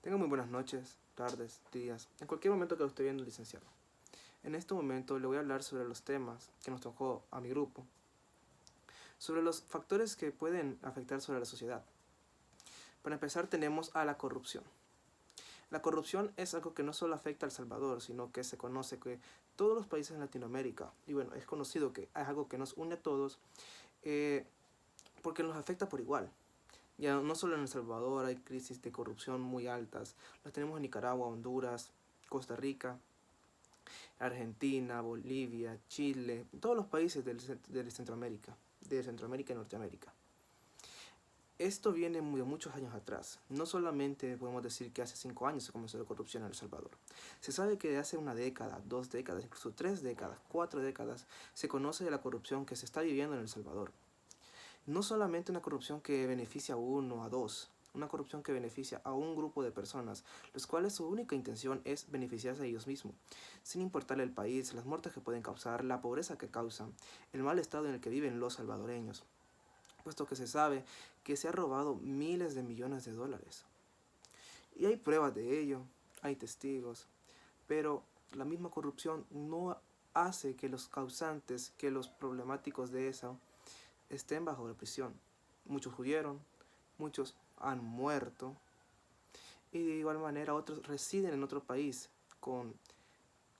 Tengan muy buenas noches, tardes, días, en cualquier momento que lo esté viendo, licenciado. En este momento le voy a hablar sobre los temas que nos tocó a mi grupo, sobre los factores que pueden afectar sobre la sociedad. Para empezar tenemos a la corrupción. La corrupción es algo que no solo afecta a El Salvador, sino que se conoce que todos los países en Latinoamérica, y bueno, es conocido que es algo que nos une a todos, porque nos afecta por igual. Ya no solo en El Salvador hay crisis de corrupción muy altas, las tenemos en Nicaragua, Honduras, Costa Rica, Argentina, Bolivia, Chile, todos los países de Centroamérica, y Norteamérica. Esto viene de muchos años atrás. No solamente podemos decir que hace 5 años se comenzó la corrupción en El Salvador. Se sabe que de hace una década, 2 décadas, incluso 3 décadas, 4 décadas, se conoce de la corrupción que se está viviendo en El Salvador. No solamente una corrupción que beneficia a uno, a dos, una corrupción que beneficia a un grupo de personas, los cuales su única intención es beneficiarse a ellos mismos, sin importarle el país, las muertes que pueden causar, la pobreza que causan, el mal estado en el que viven los salvadoreños, puesto que se sabe que se ha robado miles de millones de dólares. Y hay pruebas de ello, hay testigos, pero la misma corrupción no hace que los causantes, que los problemáticos de eso, estén bajo la prisión. Muchos huyeron, muchos han muerto y de igual manera otros residen en otro país con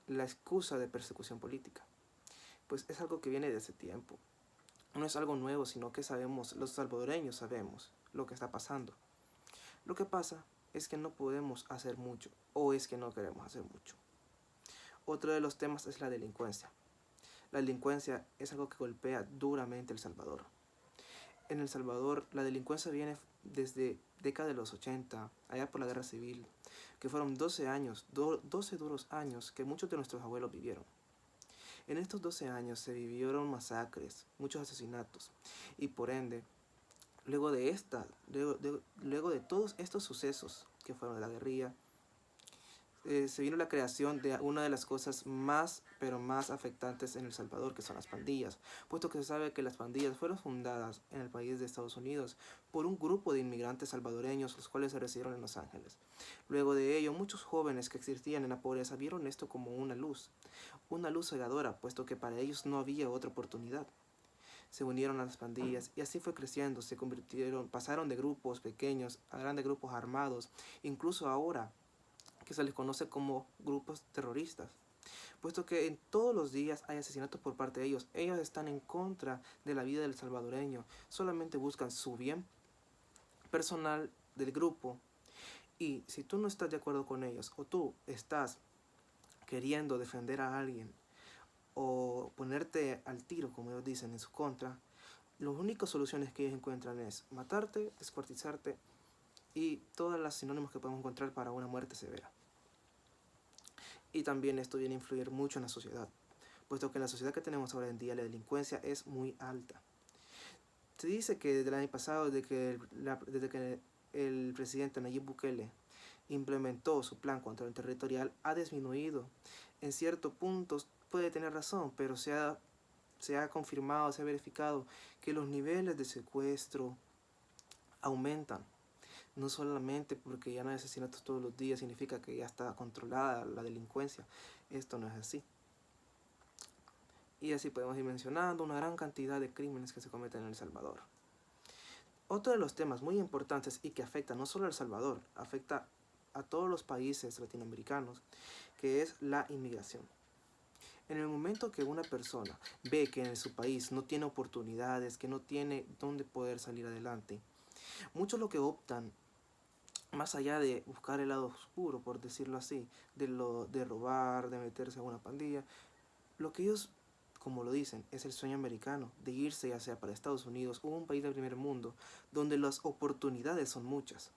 la excusa de persecución política. Pues es algo que viene de hace tiempo. No es algo nuevo, sino que sabemos, los salvadoreños sabemos lo que está pasando. Lo que pasa es que no podemos hacer mucho o es que no queremos hacer mucho. Otro de los temas es la delincuencia. La delincuencia es algo que golpea duramente El Salvador. En El Salvador la delincuencia viene desde década de los 80, allá por la guerra civil, que fueron 12 años, 12 duros años que muchos de nuestros abuelos vivieron. En estos 12 años se vivieron masacres, muchos asesinatos, y por ende, luego de todos estos sucesos que fueron de la guerrilla, se vino la creación de una de las cosas más, pero más afectantes en El Salvador, que son las pandillas, puesto que se sabe que las pandillas fueron fundadas en el país de Estados Unidos por un grupo de inmigrantes salvadoreños, los cuales se recibieron en Los Ángeles. Luego de ello, muchos jóvenes que existían en la pobreza vieron esto como una luz cegadora, puesto que para ellos no había otra oportunidad. Se unieron a las pandillas y así fue creciendo, pasaron de grupos pequeños a grandes grupos armados, incluso ahora que se les conoce como grupos terroristas, puesto que en todos los días hay asesinatos por parte de ellos. Ellos están en contra de la vida del salvadoreño, solamente buscan su bien personal del grupo. Y si tú no estás de acuerdo con ellos o tú estás queriendo defender a alguien o ponerte al tiro, como ellos dicen, en su contra, las únicas soluciones que ellos encuentran es matarte, descuartizarte y todas las sinónimos que podemos encontrar para una muerte severa. Y también esto viene a influir mucho en la sociedad, puesto que en la sociedad que tenemos ahora en día la delincuencia es muy alta. Se dice que desde el año pasado, desde que el presidente Nayib Bukele implementó su plan contra el territorial, ha disminuido. En ciertos puntos puede tener razón, pero se ha confirmado, se ha verificado que los niveles de secuestro aumentan. No solamente porque ya no hay asesinatos todos los días significa que ya está controlada la delincuencia. Esto no es así. Y así podemos ir mencionando una gran cantidad de crímenes que se cometen en El Salvador. Otro de los temas muy importantes y que afecta no solo a El Salvador, afecta a todos los países latinoamericanos, que es la inmigración. En el momento que una persona ve que en su país no tiene oportunidades, que no tiene dónde poder salir adelante, muchos lo que optan, más allá de buscar el lado oscuro, por decirlo así, de robar, de meterse a una pandilla, lo que ellos, como lo dicen, es el sueño americano, de irse ya sea para Estados Unidos o un país del primer mundo, donde las oportunidades son muchas.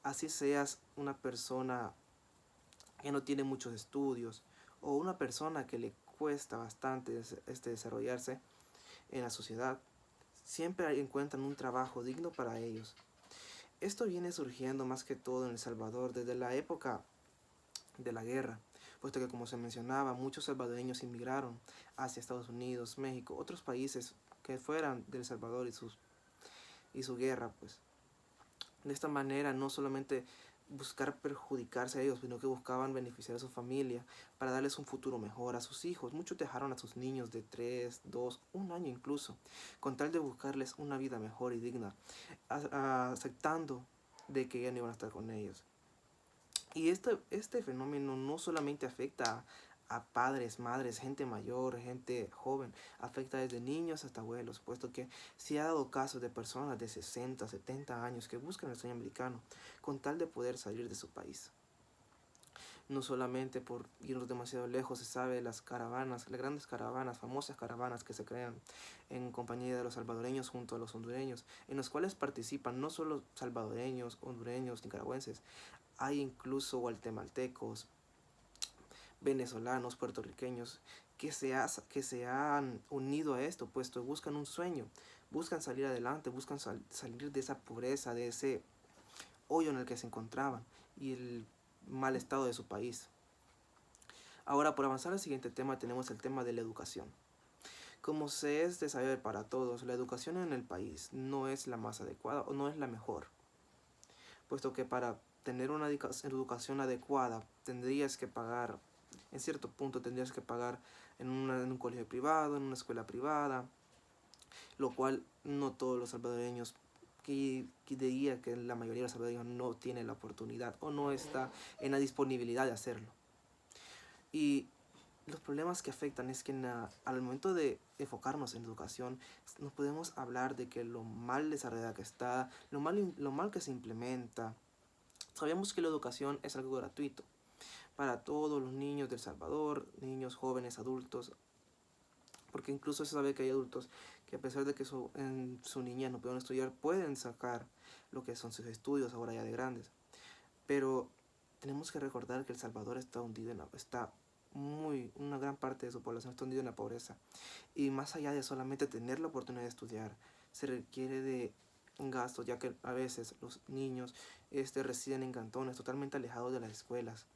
Así seas una persona que no tiene muchos estudios o una persona que le cuesta bastante desarrollarse en la sociedad, siempre encuentran un trabajo digno para ellos. Esto viene surgiendo más que todo en El Salvador desde la época de la guerra, puesto que como se mencionaba, muchos salvadoreños inmigraron hacia Estados Unidos, México, otros países que fueran del Salvador y su guerra, pues. De esta manera no solamente buscar perjudicarse a ellos, sino que buscaban beneficiar a su familia para darles un futuro mejor a sus hijos. Muchos dejaron a sus niños de 3, 2, un año incluso, con tal de buscarles una vida mejor y digna, aceptando de que ya no iban a estar con ellos. Y este fenómeno no solamente afecta a padres, madres, gente mayor, gente joven, afecta desde niños hasta abuelos, puesto que se ha dado casos de personas de 60, 70 años que buscan el sueño americano con tal de poder salir de su país. No solamente por irnos demasiado lejos, se sabe las caravanas, las grandes caravanas, famosas caravanas que se crean en compañía de los salvadoreños junto a los hondureños, en los cuales participan no solo salvadoreños, hondureños, nicaragüenses, hay incluso guatemaltecos, venezolanos, puertorriqueños, que se han unido a esto, puesto buscan un sueño, buscan salir adelante, buscan salir de esa pobreza, de ese hoyo en el que se encontraban y el mal estado de su país. Ahora, por avanzar al siguiente tema, tenemos el tema de la educación. Como se es de saber para todos, la educación en el país no es la más adecuada o no es la mejor, puesto que para tener una educación adecuada tendrías que pagar, en cierto punto tendrías que pagar en un colegio privado, en una escuela privada, lo cual no todos los salvadoreños, que diría que la mayoría de los salvadoreños no tiene la oportunidad o no está en la disponibilidad de hacerlo. Y los problemas que afectan es que al momento de enfocarnos en educación, nos podemos hablar de que lo mal desarrollada que está, lo mal que se implementa. Sabemos que la educación es algo gratuito para todos los niños de El Salvador, niños, jóvenes, adultos, porque incluso se sabe que hay adultos que a pesar de que en su niñez no pueden estudiar, pueden sacar lo que son sus estudios ahora ya de grandes. Pero tenemos que recordar que El Salvador está hundido una gran parte de su población está hundida en la pobreza. Y más allá de solamente tener la oportunidad de estudiar, se requiere de gastos, ya que a veces los niños residen en cantones totalmente alejados de las escuelas.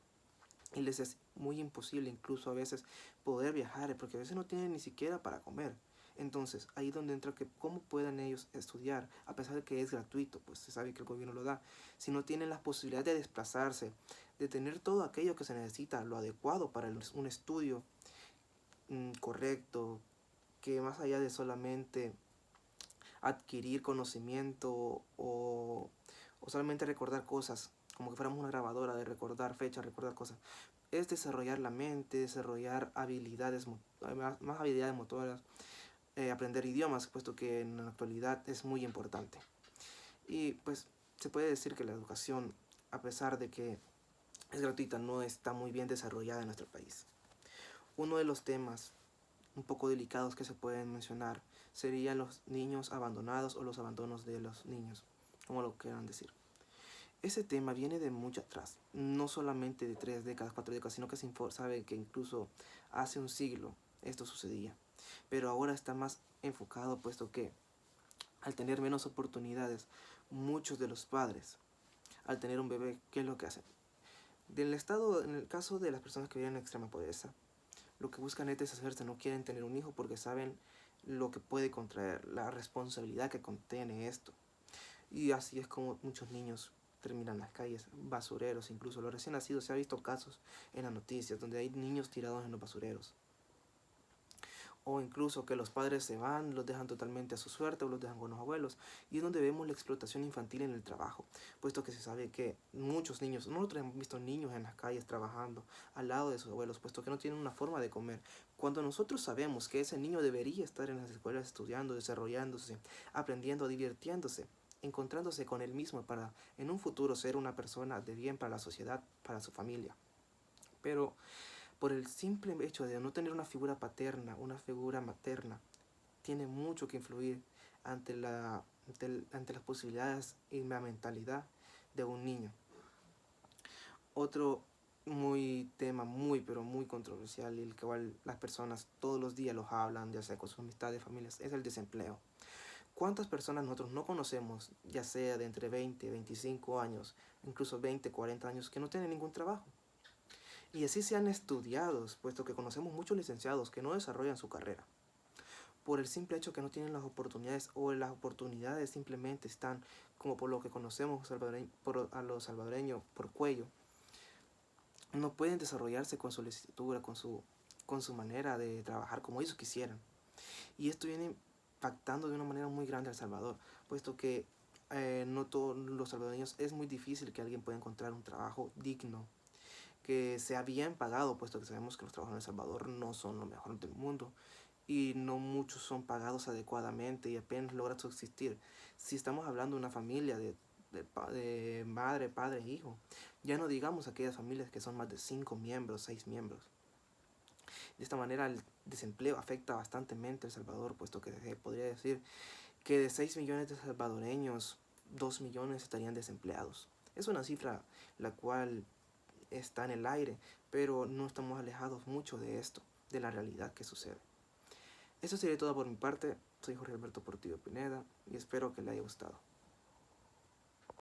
Y les es muy imposible incluso a veces poder viajar, porque a veces no tienen ni siquiera para comer. Entonces, ahí donde entra que cómo pueden ellos estudiar, a pesar de que es gratuito, pues se sabe que el gobierno lo da, si no tienen la posibilidad de desplazarse, de tener todo aquello que se necesita, lo adecuado para un estudio correcto, que más allá de solamente adquirir conocimiento o solamente recordar cosas, como que fuéramos una grabadora de recordar fechas, recordar cosas, es desarrollar la mente, desarrollar habilidades, más habilidades motoras, aprender idiomas, puesto que en la actualidad es muy importante. Y pues se puede decir que la educación, a pesar de que es gratuita, no está muy bien desarrollada en nuestro país. Uno de los temas un poco delicados que se pueden mencionar serían los niños abandonados o los abandonos de los niños, como lo quieran decir. Ese tema viene de mucho atrás, no solamente de 3 décadas, 4 décadas, sino que se sabe que incluso hace un siglo esto sucedía. Pero ahora está más enfocado, puesto que al tener menos oportunidades, muchos de los padres, al tener un bebé, ¿qué es lo que hacen? En el caso de las personas que viven en extrema pobreza, lo que buscan es deshacerse, no quieren tener un hijo porque saben lo que puede contraer, la responsabilidad que contiene esto. Y así es como muchos niños terminan en las calles, basureros, incluso los recién nacidos. Se ha visto casos en las noticias donde hay niños tirados en los basureros. O incluso que los padres se van, los dejan totalmente a su suerte o los dejan con los abuelos. Y es donde vemos la explotación infantil en el trabajo, puesto que se sabe que muchos niños, nosotros hemos visto niños en las calles trabajando al lado de sus abuelos, puesto que no tienen una forma de comer. Cuando nosotros sabemos que ese niño debería estar en las escuelas estudiando, desarrollándose, aprendiendo, divirtiéndose, encontrándose con él mismo para en un futuro ser una persona de bien para la sociedad, para su familia. Pero por el simple hecho de no tener una figura paterna, una figura materna, tiene mucho que influir ante las posibilidades y la mentalidad de un niño. Otro tema muy pero muy controversial y el que las personas todos los días los hablan, ya sea con sus amistades, familias, es el desempleo. ¿Cuántas personas nosotros no conocemos, ya sea de entre 20, 25 años, incluso 20, 40 años, que no tienen ningún trabajo? Y así sean estudiados, puesto que conocemos muchos licenciados que no desarrollan su carrera. por el simple hecho que no tienen las oportunidades, o las oportunidades simplemente están, como por lo que conocemos a los salvadoreños, por cuello. No pueden desarrollarse con su licenciatura, con su manera de trabajar como ellos quisieran. Y esto viene impactando de una manera muy grande a El Salvador, puesto que no todos los salvadoreños, es muy difícil que alguien pueda encontrar un trabajo digno, que sea bien pagado, puesto que sabemos que los trabajos en El Salvador no son lo mejor del mundo y no muchos son pagados adecuadamente y apenas logra subsistir. Si estamos hablando de una familia de madre, padre e hijo, ya no digamos aquellas familias que son más de 5 miembros, 6 miembros. De esta manera el desempleo afecta bastantemente a El Salvador, puesto que se podría decir que de 6 millones de salvadoreños, 2 millones estarían desempleados. Es una cifra la cual está en el aire, pero no estamos alejados mucho de esto, de la realidad que sucede. Eso sería todo por mi parte. Soy Jorge Alberto Portillo Pineda y espero que le haya gustado.